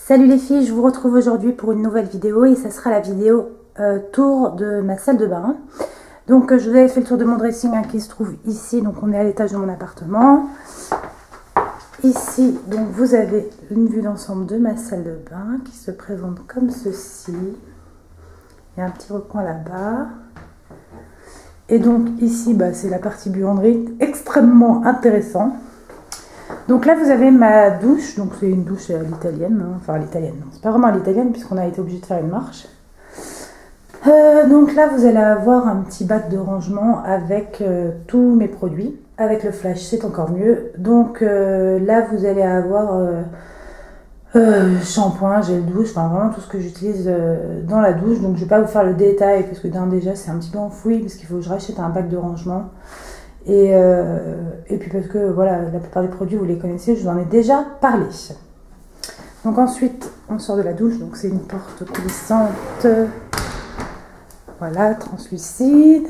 Salut les filles, je vous retrouve aujourd'hui pour une nouvelle vidéo et ça sera la vidéo tour de ma salle de bain. Donc je vous avais fait le tour de mon dressing qui se trouve ici, donc on est à l'étage de mon appartement. Ici, donc vous avez une vue d'ensemble de ma salle de bain qui se présente comme ceci. Il y a un petit recoin là-bas. Et donc ici, c'est la partie buanderie, extrêmement intéressant. Donc là vous avez ma douche, donc c'est une douche à l'italienne, enfin à l'italienne, non c'est pas vraiment à l'italienne puisqu'on a été obligé de faire une marche. Donc là vous allez avoir un petit bac de rangement avec tous mes produits, avec le flash c'est encore mieux. Donc là vous allez avoir shampoing, gel douche, enfin vraiment tout ce que j'utilise dans la douche. Donc je vais pas vous faire le détail parce que déjà c'est un petit peu enfoui parce qu'il faut que je rachète un bac de rangement. Et puis parce que voilà, la plupart des produits vous les connaissez, je vous en ai déjà parlé. Donc ensuite on sort de la douche, donc c'est une porte coulissante, voilà, translucide.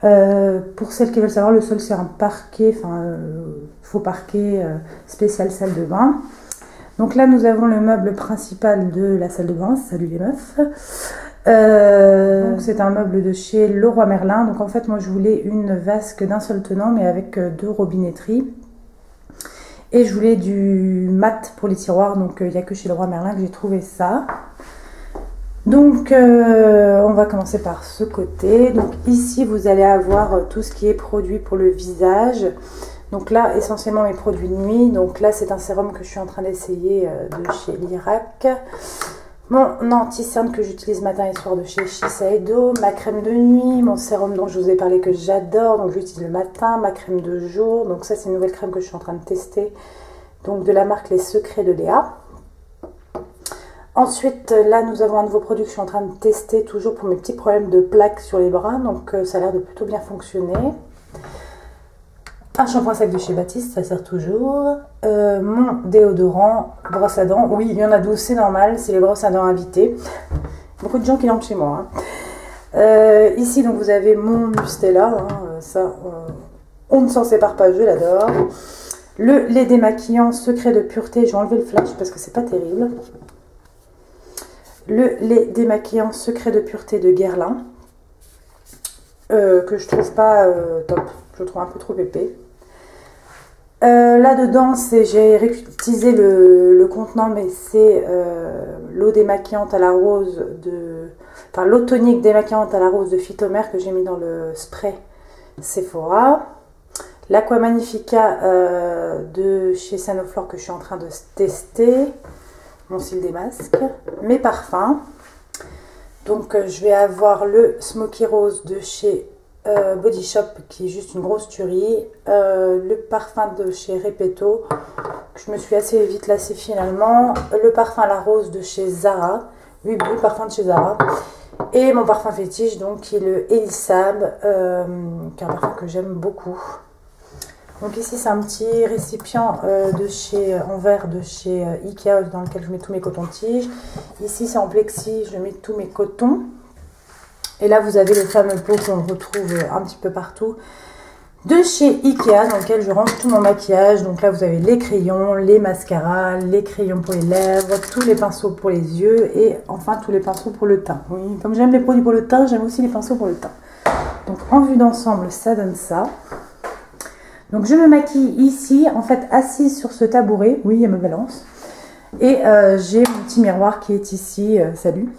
Pour celles qui veulent savoir, le sol c'est un parquet, faux parquet spécial salle de bain. Donc là nous avons le meuble principal de la salle de bain, salut les meufs. Donc c'est un meuble de chez Leroy Merlin. Donc en fait moi je voulais une vasque d'un seul tenant mais avec deux robinetteries. Et je voulais du mat pour les tiroirs. Donc il n'y a que chez Leroy Merlin que j'ai trouvé ça. Donc on va commencer par ce côté. Donc ici vous allez avoir tout ce qui est produit pour le visage. Donc là essentiellement mes produits de nuit. Donc là c'est un sérum que je suis en train d'essayer de chez Lirac. Mon anti-cerne que j'utilise matin et soir de chez Shiseido, ma crème de nuit, mon sérum dont je vous ai parlé que j'adore, donc j'utilise le matin, ma crème de jour, donc ça c'est une nouvelle crème que je suis en train de tester, donc de la marque Les Secrets de Léa. Ensuite là nous avons un nouveau produit que je suis en train de tester toujours pour mes petits problèmes de plaques sur les bras, donc ça a l'air de plutôt bien fonctionner. Un shampoing sec de chez Baptiste, ça sert toujours. Mon déodorant, brosse à dents. Oui, il y en a 12, c'est normal, c'est les brosses à dents invitées. Beaucoup de gens qui l'ont chez moi. Ici, donc, vous avez mon Mustela. Ça, on ne s'en sépare pas, je l'adore. Le lait démaquillant secret de pureté. J'ai enlevé le flash parce que c'est pas terrible. Le lait démaquillant secret de pureté de Guerlain. Que je trouve pas top. Je le trouve un peu trop épais. Là-dedans, j'ai réutilisé le contenant, mais c'est l'eau démaquillante à la rose l'eau tonique démaquillante à la rose de Phytomère que j'ai mis dans le spray Sephora. L'Aqua Magnifica de chez Sanoflore que je suis en train de tester. Mon cil des masques. Mes parfums. Donc, je vais avoir le Smoky Rose de chez Body Shop qui est juste une grosse tuerie, le parfum de chez Repetto que je me suis assez vite lassée finalement, le parfum à la rose de chez Zara, oui le parfum de chez Zara, et mon parfum fétiche donc qui est le Elisab, qui est un parfum que j'aime beaucoup. Donc ici c'est un petit récipient en verre de chez Ikea dans lequel je mets tous mes cotons-tiges. Ici c'est en plexi, je mets tous mes cotons. Et là, vous avez le fameux pot qu'on retrouve un petit peu partout de chez Ikea, dans lequel je range tout mon maquillage. Donc là, vous avez les crayons, les mascaras, les crayons pour les lèvres, tous les pinceaux pour les yeux et enfin tous les pinceaux pour le teint. Oui, comme j'aime les produits pour le teint, j'aime aussi les pinceaux pour le teint. Donc en vue d'ensemble, ça donne ça. Donc je me maquille ici, en fait assise sur ce tabouret. Oui, elle me balance. Et j'ai mon petit miroir qui est ici. Salut.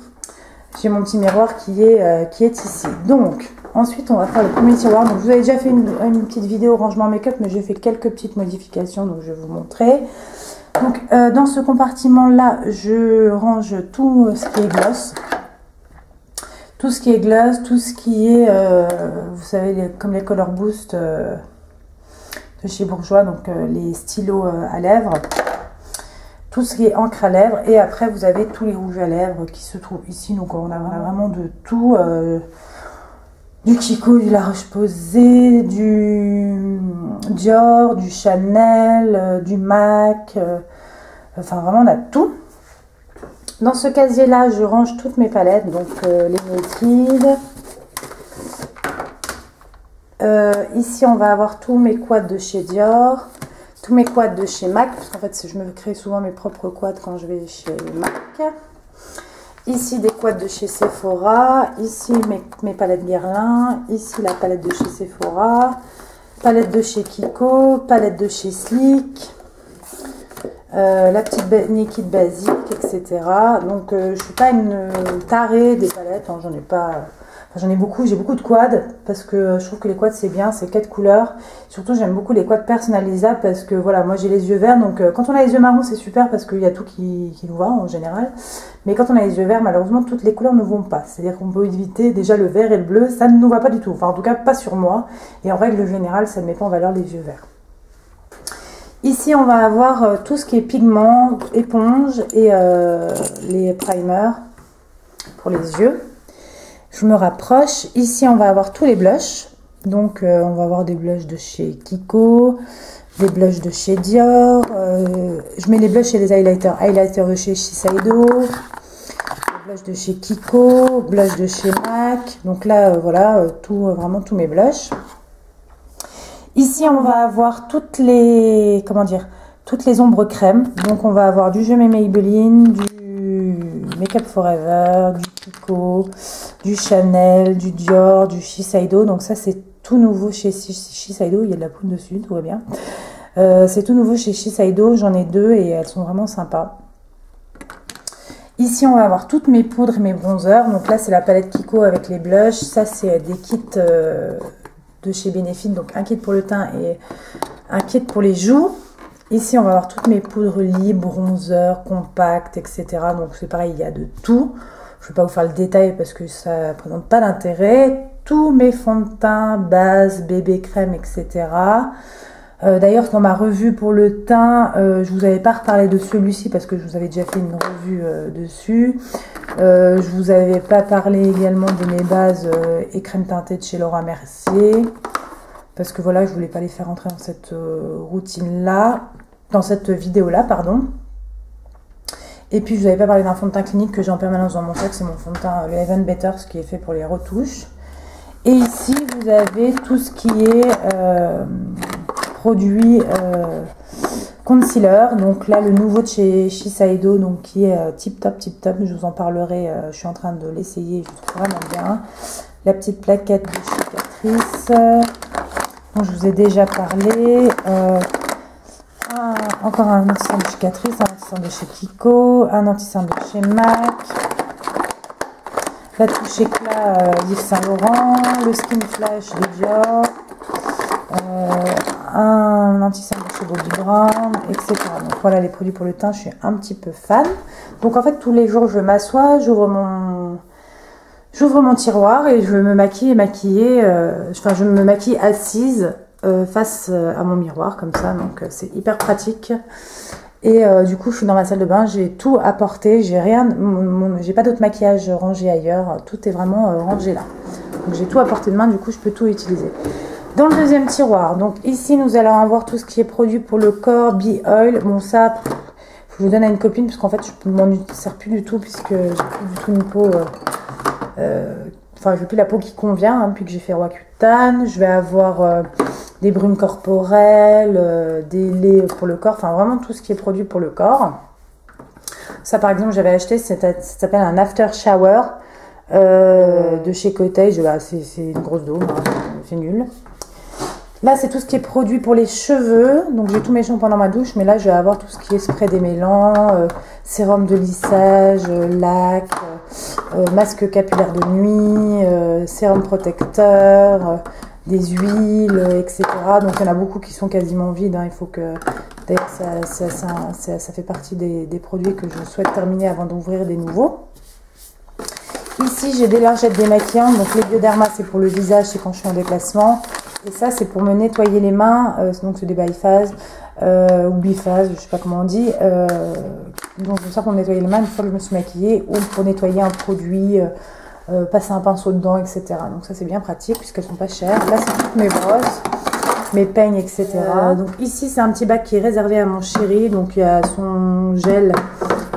J'ai mon petit miroir qui est ici. Donc, ensuite, on va faire le premier tiroir. Donc, je vous avais déjà fait une petite vidéo rangement make-up, mais j'ai fait quelques petites modifications, donc je vais vous montrer. Donc, dans ce compartiment-là, je range tout ce qui est gloss. Tout ce qui est gloss, tout ce qui est, vous savez, comme les Color Boost de chez Bourjois, donc les stylos à lèvres. Tout ce qui est encre à lèvres, et après vous avez tous les rouges à lèvres qui se trouvent ici. Donc on a vraiment de tout, du Chico, du La Roche-Posay, du Dior, du Chanel, du MAC, enfin vraiment on a tout. Dans ce casier là je range toutes mes palettes, donc les liquides. Ici on va avoir tous mes quads de chez Dior, tous mes quads de chez MAC, parce qu'en fait je me crée souvent mes propres quads quand je vais chez MAC. Ici des quads de chez Sephora, ici mes palettes Guerlain, ici la palette de chez Sephora, palette de chez Kiko, palette de chez Sleek, la petite Naked basique, etc. Donc je suis pas une tarée des palettes, hein, j'en ai pas... J'en ai beaucoup, j'ai beaucoup de quads parce que je trouve que les quads c'est bien, c'est 4 couleurs. Surtout j'aime beaucoup les quads personnalisables parce que voilà, moi j'ai les yeux verts, donc quand on a les yeux marrons c'est super parce qu'il y a tout qui nous va en général. Mais quand on a les yeux verts, malheureusement toutes les couleurs ne vont pas. C'est-à-dire qu'on peut éviter déjà le vert et le bleu, ça ne nous va pas du tout. Enfin en tout cas pas sur moi. Et en règle générale ça ne met pas en valeur les yeux verts. Ici on va avoir tout ce qui est pigments, éponges et les primers pour les yeux. Je me rapproche. Ici, on va avoir tous les blushs. Donc, on va avoir des blushs de chez Kiko, des blushs de chez Dior. Je mets les blushs et les highlighters. Highlighters de chez Shiseido, blushs de chez Kiko, blushs de chez MAC. Donc là, voilà, vraiment tous mes blushs. Ici, on va avoir toutes les, comment dire, toutes les ombres crème. Donc, on va avoir du Je mets Maybelline, du Make Up Forever, du Kiko, du Chanel, du Dior, du Shiseido. Donc ça c'est tout nouveau chez Shiseido, il y a de la poudre dessus, tout va bien. C'est tout nouveau chez Shiseido, j'en ai deux et elles sont vraiment sympas. Ici on va avoir toutes mes poudres et mes bronzers. Donc là c'est la palette Kiko avec les blushs. Ça c'est des kits de chez Benefit, donc un kit pour le teint et un kit pour les joues. Ici, on va avoir toutes mes poudres libres, bronzers, compacts, etc. Donc, c'est pareil, il y a de tout. Je ne vais pas vous faire le détail parce que ça ne présente pas d'intérêt. Tous mes fonds de teint, bases, bébé crème, etc. D'ailleurs, dans ma revue pour le teint, je vous avais pas reparlé de celui-ci parce que je vous avais déjà fait une revue dessus. Je vous avais pas parlé également de mes bases et crème teintée de chez Laura Mercier. Parce que voilà, je voulais pas les faire entrer dans cette routine-là, dans cette vidéo-là, pardon. Et puis, je vous avais pas parlé d'un fond de teint clinique que j'ai en permanence dans mon sac. C'est mon fond de teint, le Even Better, ce qui est fait pour les retouches. Et ici, vous avez tout ce qui est produit concealer. Donc là, le nouveau de chez Shiseido, donc qui est tip top. Je vous en parlerai. Je suis en train de l'essayer. Je trouve vraiment bien. La petite plaquette de cicatrice. Je vous ai déjà parlé. Encore un anti-cerne de cicatrice, un anti-cerne de chez Kiko, un anti-cerne de chez MAC, la touche éclat Yves Saint Laurent, le Skin Flash de Dior, un anti-cerne de chez Bobbi Brown, etc. Donc voilà les produits pour le teint, je suis un petit peu fan. Donc en fait tous les jours je m'assois, j'ouvre mon tiroir et je me maquille et maquiller, enfin je me maquille assise face à mon miroir comme ça, donc c'est hyper pratique. Et du coup je suis dans ma salle de bain, j'ai tout apporté, j'ai rien, j'ai pas d'autre maquillage rangé ailleurs, tout est vraiment rangé là. Donc j'ai tout à portée de main, du coup je peux tout utiliser. Dans le deuxième tiroir, donc ici nous allons avoir tout ce qui est produit pour le corps, Bee Oil. Bon ça, faut que je le donne à une copine parce qu'en fait je m'en sers plus du tout puisque j'ai plus du tout une peau... enfin, je n'ai plus la peau qui convient hein, depuis que j'ai fait Roaccutane. Je vais avoir des brumes corporelles, des laits pour le corps, enfin vraiment tout ce qui est produit pour le corps. Ça par exemple, j'avais acheté, ça s'appelle un After Shower de chez Cottage. C'est une grosse dose, hein, c'est nul. Là, c'est tout ce qui est produit pour les cheveux. Donc, j'ai tous mes shampoings dans ma douche. Mais là, je vais avoir tout ce qui est spray démêlant, sérum de lissage, lac, masque capillaire de nuit, sérum protecteur, des huiles, etc. Donc, il y en a beaucoup qui sont quasiment vides. Hein. Il faut que... D'ailleurs, ça fait partie des produits que je souhaite terminer avant d'ouvrir des nouveaux. Ici, j'ai des lingettes démaquillantes. Donc, les Bioderma, c'est pour le visage, c'est quand je suis en déplacement. Et ça, c'est pour me nettoyer les mains. Donc, c'est des biphase ou biphase, je sais pas comment on dit. Donc, c'est ça pour me nettoyer les mains une fois que je me suis maquillée ou pour nettoyer un produit, passer un pinceau dedans, etc. Donc, ça, c'est bien pratique puisqu'elles sont pas chères. Là, c'est toutes mes brosses, mes peignes, etc. Donc, ici, c'est un petit bac qui est réservé à mon chéri. Donc, il y a son gel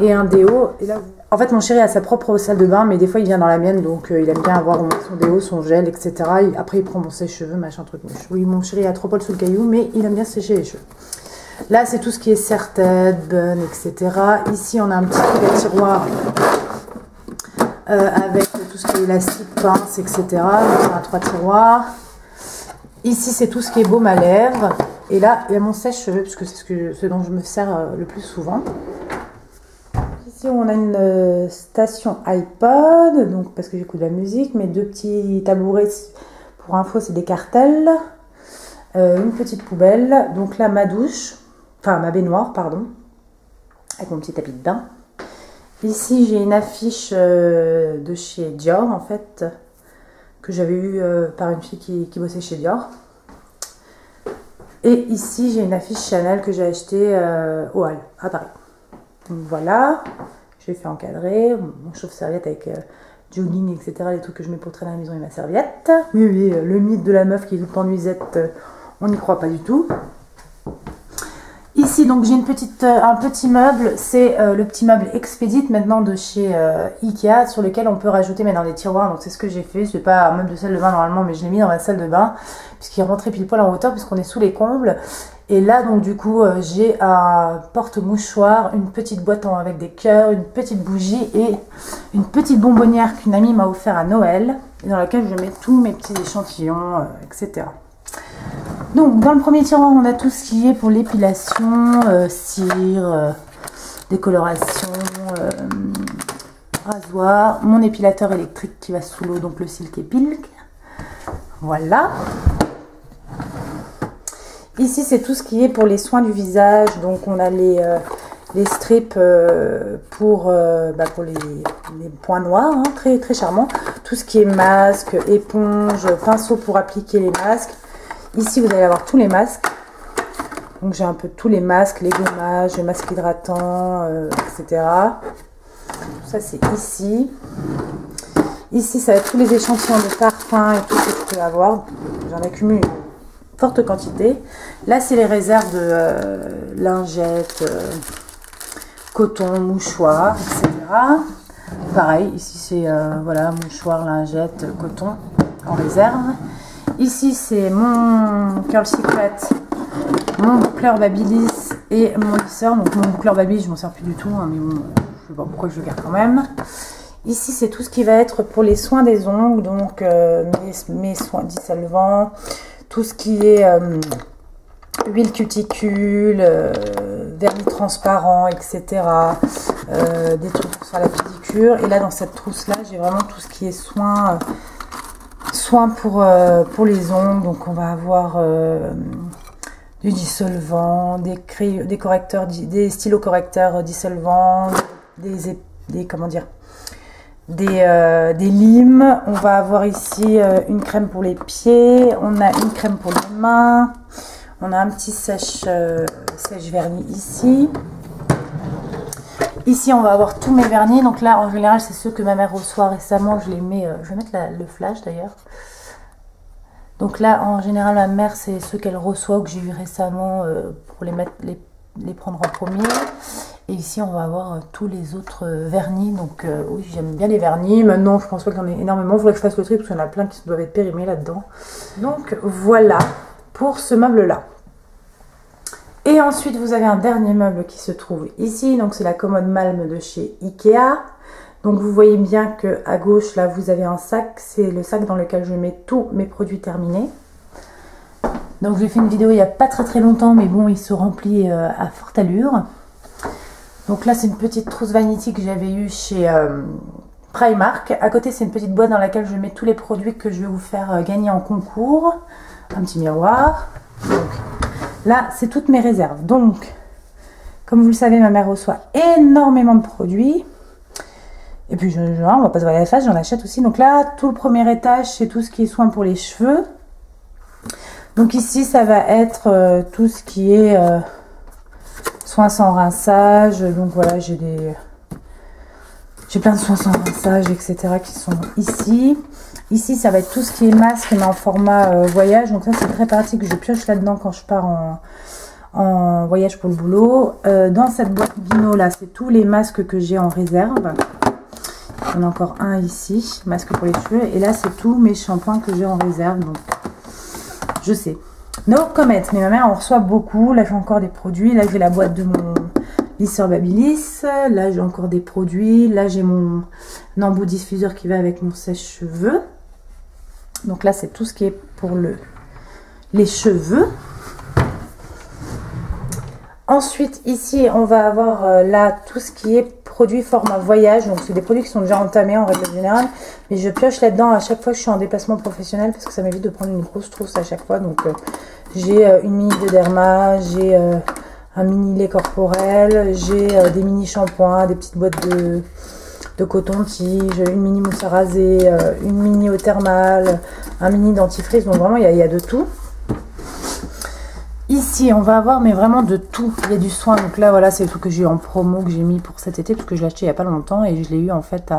et un déo. Et là, en fait, mon chéri a sa propre salle de bain, mais des fois, il vient dans la mienne, donc il aime bien avoir son déo, son gel, etc. Et après, il prend mon sèche-cheveux, machin truc. Oui, mon chéri a trop poil sous le caillou, mais il aime bien sécher les cheveux. Là, c'est tout ce qui est Certed, Bun, etc. Ici, on a un petit peu de tiroir avec tout ce qui est élastique, pince, etc. Donc, on a 3 tiroirs. Ici, c'est tout ce qui est baume à lèvres. Et là, il y a mon sèche-cheveux, puisque c'est ce dont je me sers le plus souvent. Ici, on a une station iPod, donc parce que j'écoute de la musique. Mes 2 petits tabourets, pour info, c'est des cartels. Une petite poubelle. Donc là, ma douche. Enfin, ma baignoire, pardon, avec mon petit tapis de bain. Ici, j'ai une affiche de chez Dior, en fait, que j'avais eue par une fille qui bossait chez Dior. Et ici, j'ai une affiche Chanel que j'ai achetée au Hall, à Paris. Donc voilà, j'ai fait encadrer, mon chauffe-serviette avec jogging, etc., les trucs que je mets pour traîner à la maison et ma serviette. Oui, oui, le mythe de la meuf qui est tout le temps nuisette, on n'y croit pas du tout. Ici, donc, j'ai un petit meuble, c'est le petit meuble Expedit maintenant de chez Ikea, sur lequel on peut rajouter maintenant des tiroirs. Donc, c'est ce que j'ai fait. Ce n'est pas un meuble de salle de bain normalement, mais je l'ai mis dans ma salle de bain, puisqu'il est rentré pile poil en hauteur, puisqu'on est sous les combles. Et là, donc, du coup, j'ai un porte-mouchoir, une petite boîte avec des cœurs, une petite bougie et une petite bonbonnière qu'une amie m'a offert à Noël, et dans laquelle je mets tous mes petits échantillons, etc. Donc, dans le premier tiroir, on a tout ce qui est pour l'épilation, cire, décoloration, rasoir, mon épilateur électrique qui va sous l'eau, donc le Silk Epilk. Voilà. Ici, c'est tout ce qui est pour les soins du visage. Donc, on a les strips pour les points noirs, hein, très, très charmant. Tout ce qui est masque, éponge, pinceau pour appliquer les masques. Ici, vous allez avoir tous les masques. Donc, j'ai un peu tous les masques, les gommages, les masques hydratants, etc. Tout ça, c'est ici. Ici, ça va être tous les échantillons de parfums et tout ce que je peux avoir. J'en accumule une forte quantité. Là, c'est les réserves de lingettes, coton, mouchoirs, etc. Pareil, ici, c'est voilà, mouchoir, lingette, coton en réserve. Ici, c'est mon Curl Secret, mon boucleur Babyliss et mon lisseur. Donc, mon boucleur Babyliss, je m'en sers plus du tout, hein, mais bon, je sais pas pourquoi je le garde quand même. Ici, c'est tout ce qui va être pour les soins des ongles, donc mes soins dissolvants, tout ce qui est huile cuticule, vernis transparent, etc. Des trucs pour faire la pédicure. Et là, dans cette trousse-là, j'ai vraiment tout ce qui est soins pour les ongles. Donc, on va avoir du dissolvant, des correcteurs, des stylos correcteurs dissolvants, des limes. On va avoir ici une crème pour les pieds, on a une crème pour les mains, on a un petit sèche-vernis ici. Ici, on va avoir tous mes vernis. Donc là, en général, c'est ceux que ma mère reçoit récemment. Je les mets, je vais mettre le flash d'ailleurs. Donc là, en général, ma mère, c'est ceux qu'elle reçoit ou que j'ai eu récemment pour les prendre en premier. Et ici, on va avoir tous les autres vernis. Donc oui, j'aime bien les vernis. Maintenant, je pense pas qu'il y en ait énormément. Il faudrait que je fasse le tri parce qu'il y en a plein qui doivent être périmés là-dedans. Donc voilà pour ce meuble-là. Et ensuite, vous avez un dernier meuble qui se trouve ici. Donc c'est la commode Malm de chez Ikea. Donc vous voyez bien que à gauche, là, vous avez un sac. C'est le sac dans lequel je mets tous mes produits terminés. Donc j'ai fait une vidéo il n'y a pas très longtemps, mais bon, il se remplit à forte allure. Donc là, c'est une petite trousse vanity que j'avais eue chez Primark. À côté, c'est une petite boîte dans laquelle je mets tous les produits que je vais vous faire gagner en concours. Un petit miroir. Donc là, c'est toutes mes réserves. Donc, comme vous le savez, ma mère reçoit énormément de produits. Et puis, on va pas se voir la face, j'en achète aussi. Donc là, tout le premier étage, c'est tout ce qui est soin pour les cheveux. Donc ici, ça va être tout ce qui est soins sans rinçage. Donc voilà, j'ai plein de soins sans rinçage, etc. qui sont ici. Ici, ça va être tout ce qui est masque, mais en format voyage. Donc ça, c'est très pratique. Je pioche là-dedans quand je pars en voyage pour le boulot. Dans cette boîte Vino, là, c'est tous les masques que j'ai en réserve. Il y en a encore un ici, masque pour les cheveux. Et là, c'est tous mes shampoings que j'ai en réserve. Donc, je sais. No comment, mais ma mère en reçoit beaucoup. Là j'ai encore des produits, là j'ai la boîte de mon lisseur Babyliss, là j'ai encore des produits, là j'ai mon embout diffuseur qui va avec mon sèche-cheveux. Donc là c'est tout ce qui est pour les cheveux. Ensuite ici on va avoir là tout ce qui est produits format voyage. Donc c'est des produits qui sont déjà entamés en règle générale, mais je pioche là-dedans à chaque fois que je suis en déplacement professionnel parce que ça m'évite de prendre une grosse trousse à chaque fois. Donc j'ai une mini de derma, j'ai un mini lait corporel, j'ai des mini shampoings, des petites boîtes de coton-tige, une mini mousse à raser, une mini eau thermale, un mini dentifrice. Donc vraiment il y a de tout. Ici, on va avoir, mais vraiment de tout. Il y a du soin. Donc là, voilà, c'est le truc que j'ai eu en promo, que j'ai mis pour cet été, parce que je l'ai acheté il n'y a pas longtemps. Et je l'ai eu, en fait,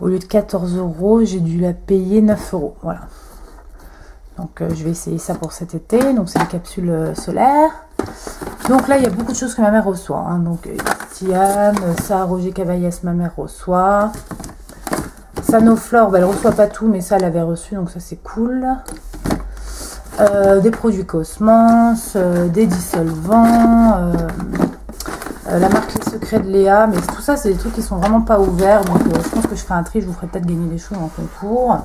au lieu de 14 €, j'ai dû la payer 9 €. Voilà. Donc, je vais essayer ça pour cet été. Donc, c'est des capsules solaires. Donc là, il y a beaucoup de choses que ma mère reçoit. Hein. Donc, Tiane, ça, Roger Cavaillès, ma mère reçoit. Sanoflore, bah, elle reçoit pas tout, mais ça, elle avait reçu. Donc, ça, c'est cool. Des produits Cosmos, des dissolvants, la marque Les Secrets de Léa, mais tout ça c'est des trucs qui sont vraiment pas ouverts, donc je pense que je ferai un tri, je vous ferai peut-être gagner des choses en concours.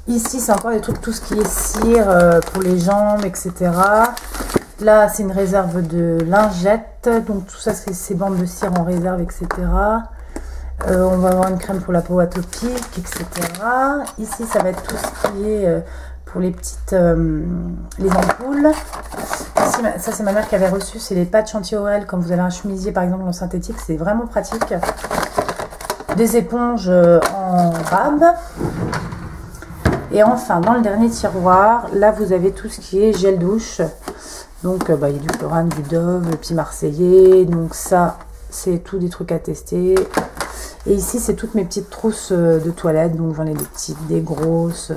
Ici c'est encore des trucs, tout ce qui est cire pour les jambes, etc. Là c'est une réserve de lingettes, donc tout ça c'est ces bandes de cire en réserve, etc. On va avoir une crème pour la peau atopique, etc. Ici ça va être tout ce qui est pour les petites les ampoules. Ici, ça c'est ma mère qui avait reçu, c'est les patchs anti-ORL. Quand vous avez un chemisier par exemple en synthétique, c'est vraiment pratique. Des éponges en rab. Et enfin dans le dernier tiroir, là vous avez tout ce qui est gel douche. Donc il y a du Chlorane, du Dove, le petit Marseillais. Donc ça c'est tout des trucs à tester. Et ici c'est toutes mes petites trousses de toilette. Donc j'en ai des petites, des grosses,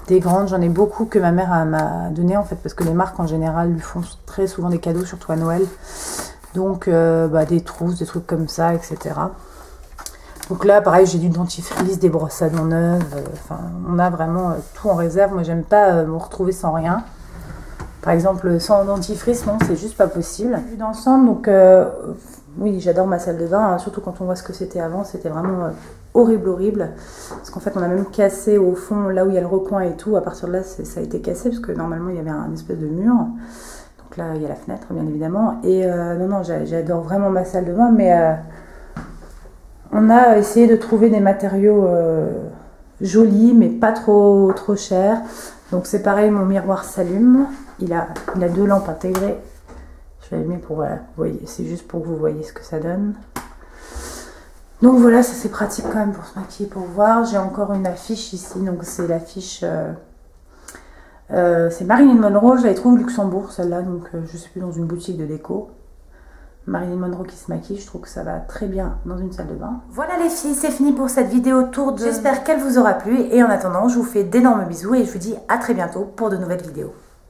des grandes. J'en ai beaucoup que ma mère m'a donné en fait, parce que les marques en général lui font très souvent des cadeaux, surtout à Noël. Donc des trousses, des trucs comme ça, etc. Donc là pareil, j'ai du dentifrice, des brosses à dents neuves. Enfin on a vraiment tout en réserve. Moi j'aime pas me retrouver sans rien. Par exemple sans dentifrice, non, c'est juste pas possible. Vu d'ensemble, donc oui, j'adore ma salle de bain, hein, surtout quand on voit ce que c'était avant, c'était vraiment horrible. Parce qu'en fait, on a même cassé au fond, là où il y a le recoin et tout. À partir de là, ça a été cassé, parce que normalement, il y avait un espèce de mur. Donc là, il y a la fenêtre, bien évidemment. Et non, j'adore vraiment ma salle de bain, mais on a essayé de trouver des matériaux jolis, mais pas trop chers. Donc c'est pareil, mon miroir s'allume. Il a 2 lampes intégrées. Je vais allumer pour, voilà, vous voyez, c'est juste pour que vous voyez ce que ça donne. Donc voilà, ça c'est pratique quand même pour se maquiller, pour voir. J'ai encore une affiche ici, donc c'est l'affiche, c'est Marilyn Monroe, je l'avais trouvée au Luxembourg celle-là, donc je sais plus, dans une boutique de déco. Marilyn Monroe qui se maquille, je trouve que ça va très bien dans une salle de bain. Voilà les filles, c'est fini pour cette vidéo tour de... J'espère qu'elle vous aura plu, et en attendant, je vous fais d'énormes bisous et je vous dis à très bientôt pour de nouvelles vidéos.